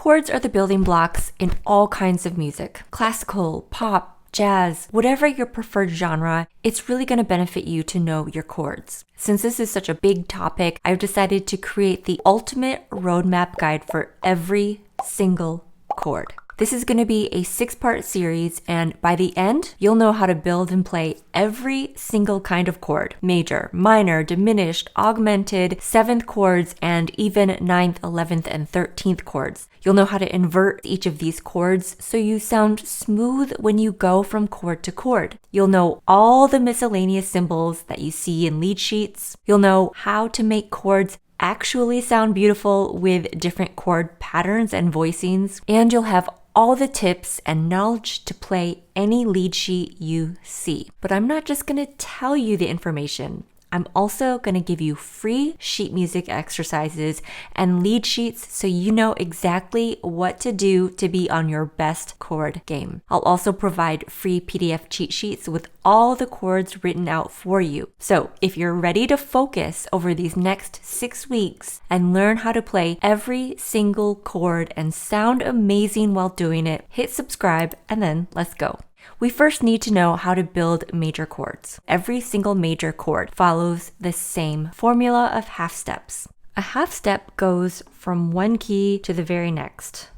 Chords are the building blocks in all kinds of music. Classical, pop, jazz, whatever your preferred genre, it's really going to benefit you to know your chords. Since this is such a big topic, I've decided to create the ultimate roadmap guide for every single chord. This is going to be a 6-part series, and by the end, you'll know how to build and play every single kind of chord. Major, minor, diminished, augmented, 7th chords, and even 9th, 11th, and 13th chords. You'll know how to invert each of these chords so you sound smooth when you go from chord to chord. You'll know all the miscellaneous symbols that you see in lead sheets. You'll know how to make chords actually sound beautiful with different chord patterns and voicings, and you'll have all the tips and knowledge to play any lead sheet you see. But I'm not just going to tell you the information. I'm also going to give you free sheet music exercises and lead sheets so you know exactly what to do to be on your best chord game. I'll also provide free PDF cheat sheets with all the chords written out for you. So if you're ready to focus over these next 6 weeks and learn how to play every single chord and sound amazing while doing it, hit subscribe and then let's go. We first need to know how to build major chords. Every single major chord follows the same formula of half steps. A half step goes from one key to the very next.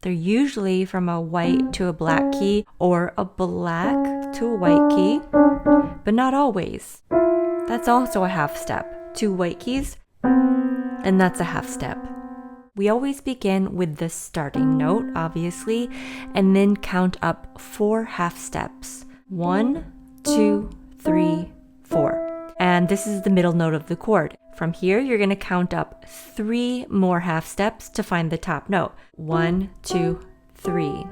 They're usually from a white to a black key or a black to a white key, but not always. That's also a half step. 2 white keys, and that's a half step. We always begin with the starting note, obviously, and then count up 4 half steps. 1, 2, 3, 4. And this is the middle note of the chord. From here, you're going to count up 3 more half steps to find the top note. 1, 2, 3.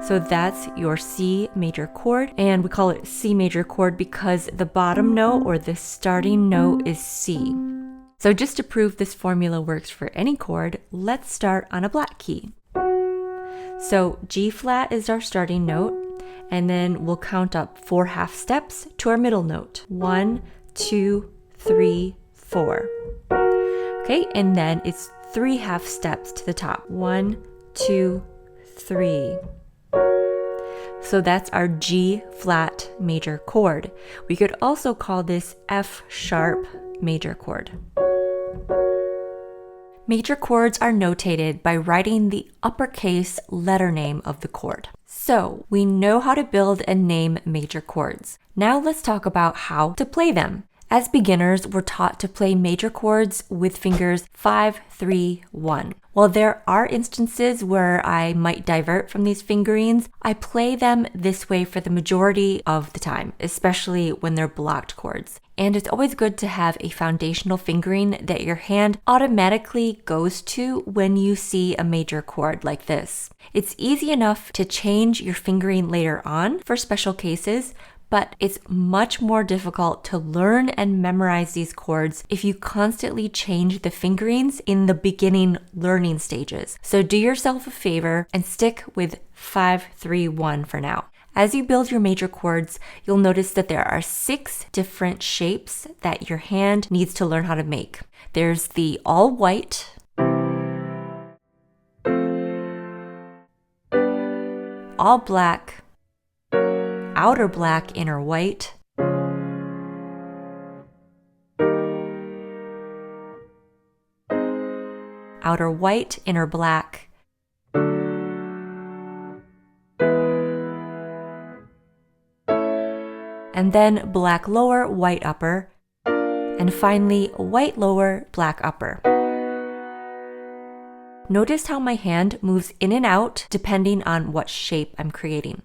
So that's your C major chord, and we call it C major chord because the bottom note or the starting note is C. So just to prove this formula works for any chord, let's start on a black key. So G flat is our starting note, and then we'll count up 4 half steps to our middle note. 1, 2, 3, 4. Okay, and then it's 3 half steps to the top. 1, 2, 3. So that's our G flat major chord. We could also call this F sharp major chord. Major chords are notated by writing the uppercase letter name of the chord. So we know how to build and name major chords. Now let's talk about how to play them. As beginners, we're taught to play major chords with fingers 5, 3, 1. While there are instances where I might divert from these fingerings, I play them this way for the majority of the time, especially when they're blocked chords. And it's always good to have a foundational fingering that your hand automatically goes to when you see a major chord like this. It's easy enough to change your fingering later on for special cases, but it's much more difficult to learn and memorize these chords if you constantly change the fingerings in the beginning learning stages. So do yourself a favor and stick with 5, 3, 1 for now. As you build your major chords, you'll notice that there are 6 different shapes that your hand needs to learn how to make. There's the all white, all black, outer black, inner white, outer white, inner black, and then black lower, white upper, and finally white lower, black upper. Notice how my hand moves in and out depending on what shape I'm creating.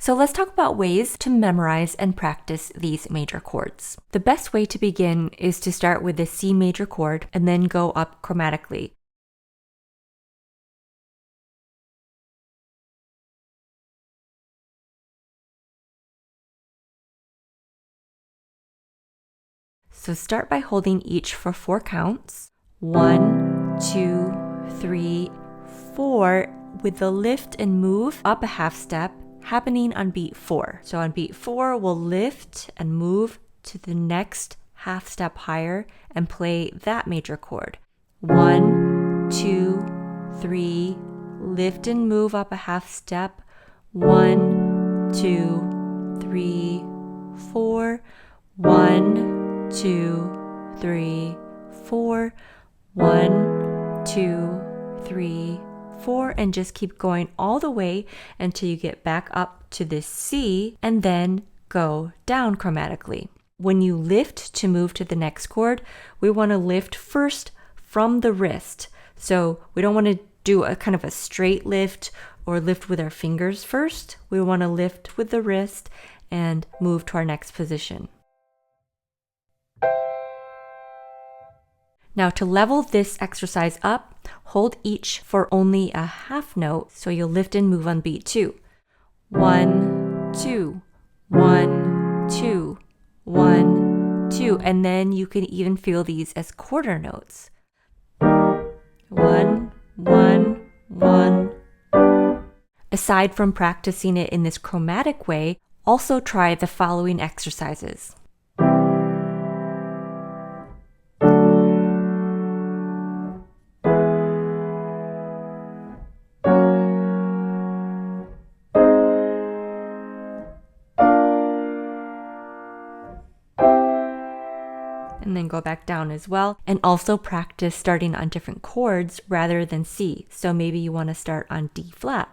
So let's talk about ways to memorize and practice these major chords. The best way to begin is to start with the C major chord and then go up chromatically. So start by holding each for 4 counts. 1, 2, 3, 4, with the lift and move up a half step happening on beat 4. So on beat 4, we'll lift and move to the next half step higher and play that major chord. 1, 2, 3, lift and move up a half step. 1, 2, 3, 4. 1, 2, 3, 4. 1, 2, 3, 4, and just keep going all the way until you get back up to this C and then go down chromatically. When you lift to move to the next chord, we want to lift first from the wrist. So we don't want to do a kind of a straight lift or lift with our fingers first. We want to lift with the wrist and move to our next position. Now to level this exercise up, hold each for only a half note, so you'll lift and move on beat 2. 1, 2, 1, 2, 1, 2, and then you can even feel these as quarter notes. 1, 1, 1. Aside from practicing it in this chromatic way, also try the following exercises. And then go back down as well. And also practice starting on different chords rather than C. So maybe you want to start on D flat.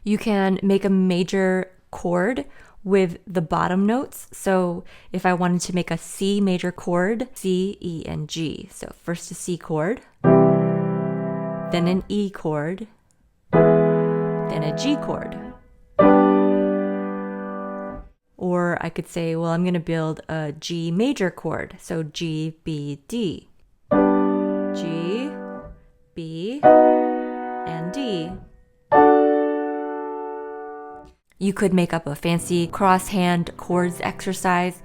You can make a major chord with the bottom notes. So if I wanted to make a C major chord, C, E, and G. So first a C chord, then an E chord, then a G chord. Or I could say, well, I'm going to build a G major chord. So G, B, D. G, B, and D. You could make up a fancy cross-hand chords exercise.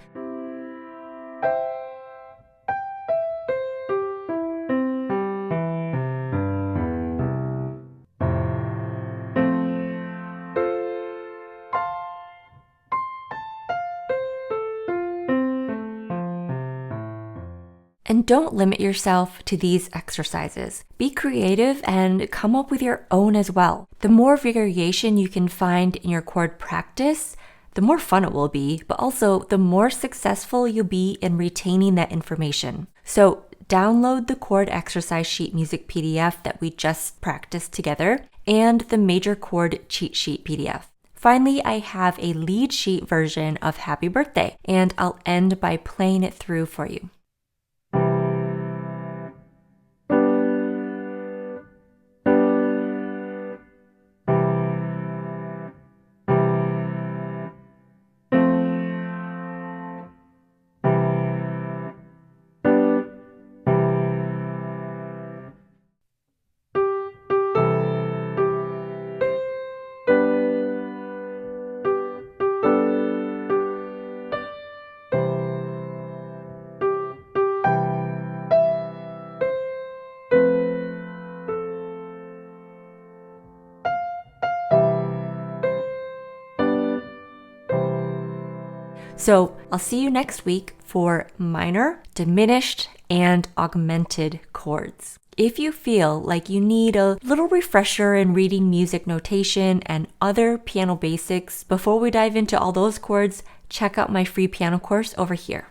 And don't limit yourself to these exercises. Be creative and come up with your own as well. The more variation you can find in your chord practice, the more fun it will be, but also the more successful you'll be in retaining that information. So download the chord exercise sheet music PDF that we just practiced together and the major chord cheat sheet PDF. Finally, I have a lead sheet version of Happy Birthday, and I'll end by playing it through for you. So I'll see you next week for minor, diminished, and augmented chords. If you feel like you need a little refresher in reading music notation and other piano basics before we dive into all those chords, check out my free piano course over here.